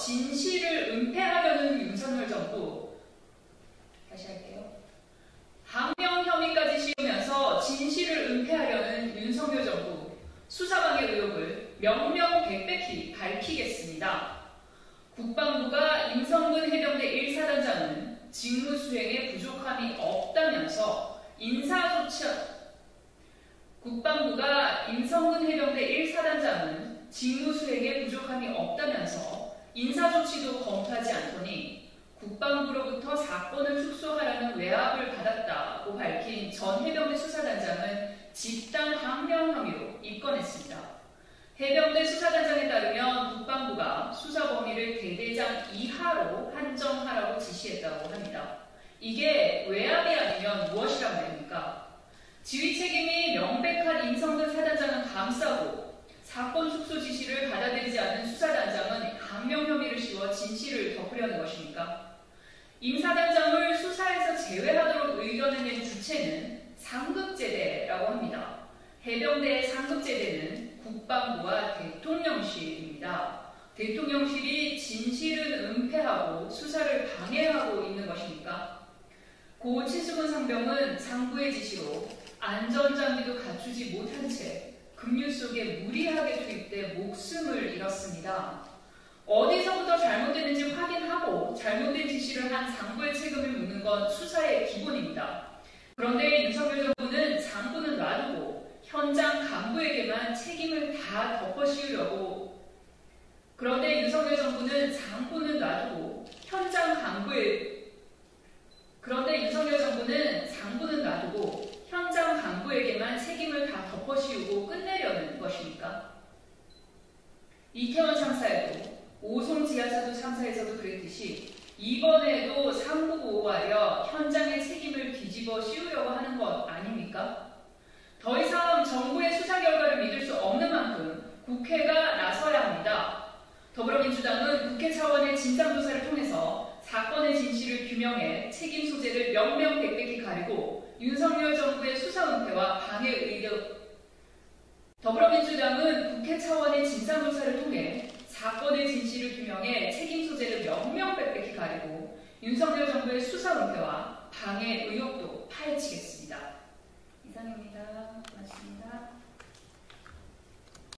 진실을 은폐하려는 윤석열 정부, 다시 할게요. 항명 혐의까지 씌우면서 진실을 은폐하려는 윤석열 정부 수사방해 의혹을 명명백백히 밝히겠습니다. 국방부가 임성근 해병대 1사단장은 직무수행에 부족함이 없다면서 국방부가 임성근 해병대 1사단장은 직무수행에 부족함이 없다면서 인사조치도 검토하지 않더니 국방부로부터 사건을 축소하라는 외압을 받았다고 밝힌 전 해병대 수사단장은 집단 항명 혐의로 입건했습니다. 해병대 수사단장에 따르면 국방부가 수사 범위를 대대장 이하로 한정하라고 지시했다고 합니다. 이게 외압이 아니면 무엇이란 말입니까? 지휘 책임이 명백한 임성근 사단장은 감싸고 사건 축소 지시를 받아들이지 않은 수사단장은 항명 혐의를 씌워 진실을 덮으려는 것입니까? 임 사단장을 수사에서 제외하도록 의견을 낸 주체는 상급제대라고 합니다. 해병대의 상급제대는 국방부와 대통령실입니다. 대통령실이 진실은 은폐하고 수사를 방해하고 있는 것입니까? 고 친수근 상병은 상부의 지시로 안전장비도 갖추지 못한 채 급류 속에 무리하게 투입돼 목숨을 잃었습니다. 어디서부터 잘못됐는지 확인하고 잘못된 지시를 한 상부의 책임을 묻는 건 수사의 기본입니다. 그런데 윤석열 정부는 상부는 놔두고 현장 간부에게만 책임을 다 덮어씌우려고 현장 간부에게만 책임을 다 덮어씌우고 끝내려는 것입니까? 이태원 참사에도 오송 지하차도 참사에서도 그랬듯이 이번에도 상부 보호하려 현장의 책임을 뒤집어 씌우려고 하는 것 아닙니까? 더 이상 정부의 수사 결과를 믿을 수 없는 만큼 국회가 나서야 합니다. 더불어민주당은 국회 차원의 진상조사를 통해서 사건의 진실을 규명해 책임 소재를 명명백백히 가리고 윤석열 정부의 수사 은폐와 방해 의혹 더불어민주당은 국회 차원의 진상조사를 통해 사건의 진실을 규명해 책임 소재를 명명백백히 가리고 윤석열 정부의 수사 은폐와 방해 의혹도 파헤치겠습니다. 이상입니다.